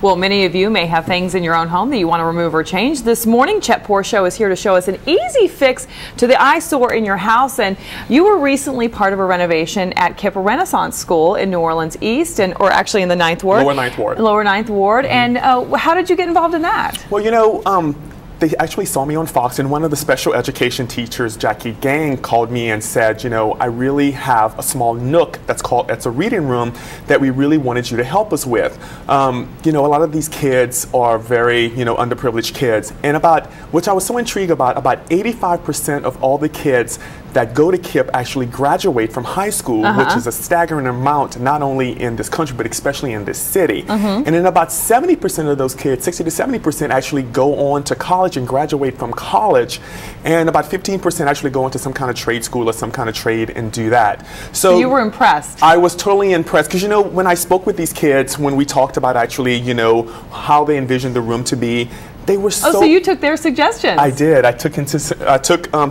Well, many of you may have things in your own home that you want to remove or change. This morning, Chet Porshow is here to show us an easy fix to the eyesore in your house. And you were recently part of a renovation at KIPP Renaissance School in New Orleans East, or actually in the 9th Ward. Lower 9th Ward. Lower 9th Ward. And how did you get involved in that? Well, you know, they actually saw me on Fox, and one of the special education teachers, Jackie Gang, called me and said, you know, I really have a small nook that's a reading room that we really wanted you to help us with. You know, a lot of these kids are very, you know, underprivileged kids, and which I was so intrigued about 85% of all the kids that go to KIPP actually graduate from high school, which is a staggering amount, not only in this country, but especially in this city. And then about 70% of those kids, 60 to 70%, actually go on to college and graduate from college. And about 15% actually go into some kind of trade school or some kind of trade and do that. So you were impressed. I was totally impressed, because, you know, when I spoke with these kids, when we talked about actually, you know, how they envisioned the room to be, they were so... Oh, so you took their suggestions. I did. I took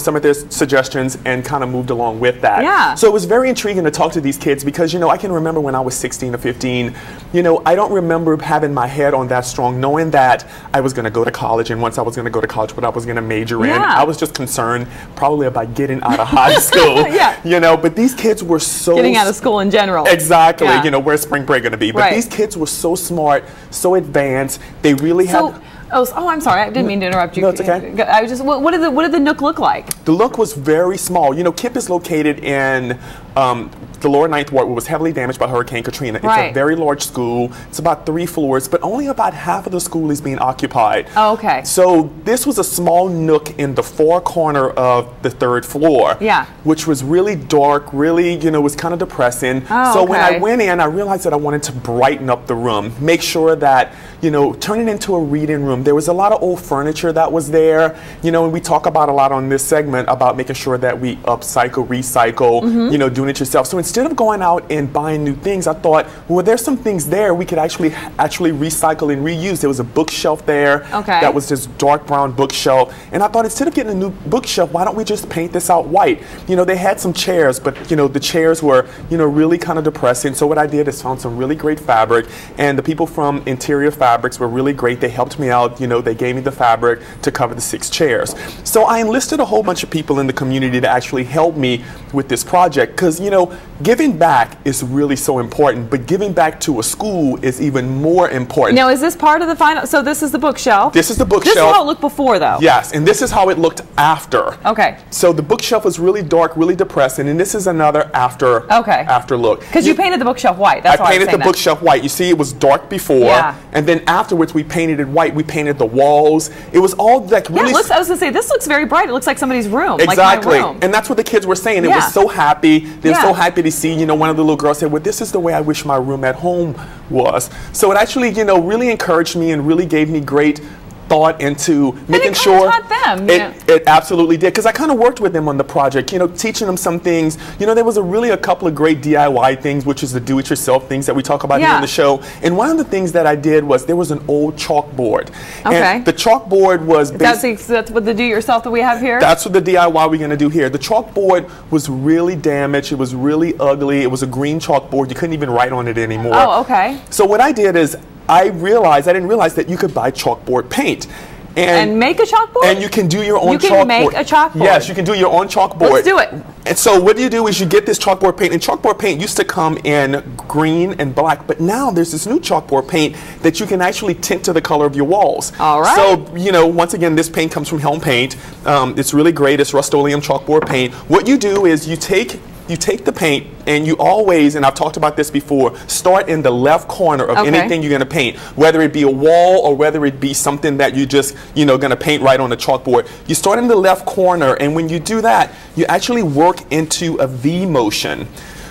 some of their suggestions and kind of moved along with that. Yeah. So it was very intriguing to talk to these kids, because, you know, I can remember when I was 16 or 15, you know, I don't remember having my head on that strong, knowing that I was going to go to college, and once I was going to go to college, what I was going to major in. I was just concerned probably about getting out of high school. You know, but these kids were so... Getting out of school in general. Exactly. You know, where's spring break going to be? But these kids were so smart, so advanced. They really had... Oh, I'm sorry. I didn't mean to interrupt you. No, it's okay. I was just, what did the nook look like? The nook was very small. You know, KIPP is located in the lower 9th Ward, which was heavily damaged by Hurricane Katrina. It's a very large school. It's about 3 floors, but only about half of the school is being occupied. Oh, okay. So this was a small nook in the far corner of the 3rd floor. Yeah. Which was really dark, really, you know, was kind of depressing. Oh, so when I went in, I realized that I wanted to brighten up the room, make sure that, you know, turn it into a reading room. There was a lot of old furniture that was there, you know, and we talk about a lot on this segment about making sure that we upcycle, recycle, you know, doing it yourself. So instead of going out and buying new things, I thought, well, there's some things there we could actually recycle and reuse. There was a bookshelf there that was this dark brown bookshelf, and I thought, instead of getting a new bookshelf, why don't we just paint this out white? You know, they had some chairs, but, you know, the chairs were, you know, really kind of depressing. So what I did is found some really great fabric, and the people from Interior Fabrics were really great. They helped me out. You know, they gave me the fabric to cover the 6 chairs. So I enlisted a whole bunch of people in the community to actually help me with this project, because, you know, giving back is really so important, but giving back to a school is even more important. Now, is this part of the final? So this is the bookshelf? This is the bookshelf. This is how it looked before, though. Yes, and this is how it looked after. Okay. So the bookshelf was really dark, really depressing, and this is another after look. Because you painted the bookshelf white. That's why I painted the bookshelf white. You see, it was dark before, and then afterwards we painted it white. We painted the walls. It was all like really... I was going to say, this looks very bright. It looks like somebody's room. Exactly. Like my room. And that's what the kids were saying. It was so happy. They were so happy to see, you know, one of the little girls said, well, this is the way I wish my room at home was. So it actually, you know, really encouraged me and really gave me great thought into making sure. Taught them. It absolutely did, because I kind of worked with them on the project, you know, teaching them some things. You know, there was a couple of great DIY things, which is the do-it-yourself things that we talk about here on the show. And one of the things that I did was, there was an old chalkboard. And the chalkboard was that's what the do-yourself that we have here? That's what the DIY we're going to do here. The chalkboard was really damaged. It was really ugly. It was a green chalkboard. You couldn't even write on it anymore. Oh, okay. So what I did is, I didn't realize that you could buy chalkboard paint. And make a chalkboard? And you can do your own chalkboard. You can make a chalkboard? Yes, you can do your own chalkboard. Let's do it. And so what you do is you get this chalkboard paint, and chalkboard paint used to come in green and black, but now there's this new chalkboard paint that you can actually tint to the color of your walls. All right. So, you know, once again, this paint comes from Helm Paint. It's really great. It's Rust-Oleum chalkboard paint. What you do is you take the paint, and you always, and I've talked about this before, start in the left corner of anything you're going to paint, whether it be a wall or whether it be something that you just, you know, going to paint right on the chalkboard. You start in the left corner, and when you do that, you actually work into a V motion.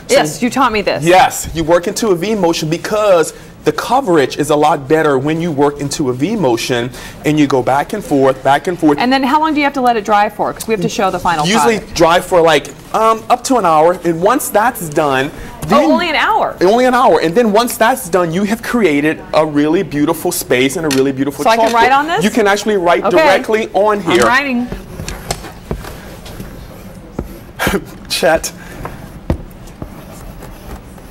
So, yes, you taught me this. Yes, you work into a V motion, because the coverage is a lot better when you work into a V motion, and you go back and forth, back and forth. And then how long do you have to let it dry for? Because we have to show the final Usually product. Dry for like up to an hour, and once that's done, then only an hour? Only an hour, and then once that's done, you have created a really beautiful space and a really beautiful chalkboard. So I can write on this? You can actually write directly on here. I'm writing. Chet.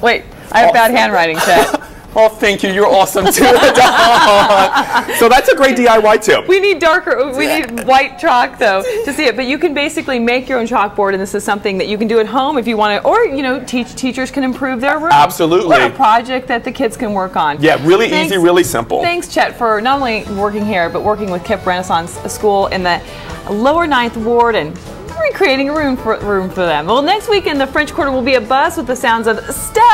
Wait, I have bad handwriting, Chet. Oh, thank you. You're awesome too. So that's a great DIY tip. We need darker, we need white chalk though to see it. But you can basically make your own chalkboard, and this is something that you can do at home if you want to, or you know, teachers can improve their room. Absolutely. Or a project that the kids can work on. Yeah, really easy, really simple. Thanks, Chet, for not only working here, but working with KIPP Renaissance School in the lower 9th Ward and recreating a room for them. Well, next week in the French Quarter will be a buzz with the sounds of stuff.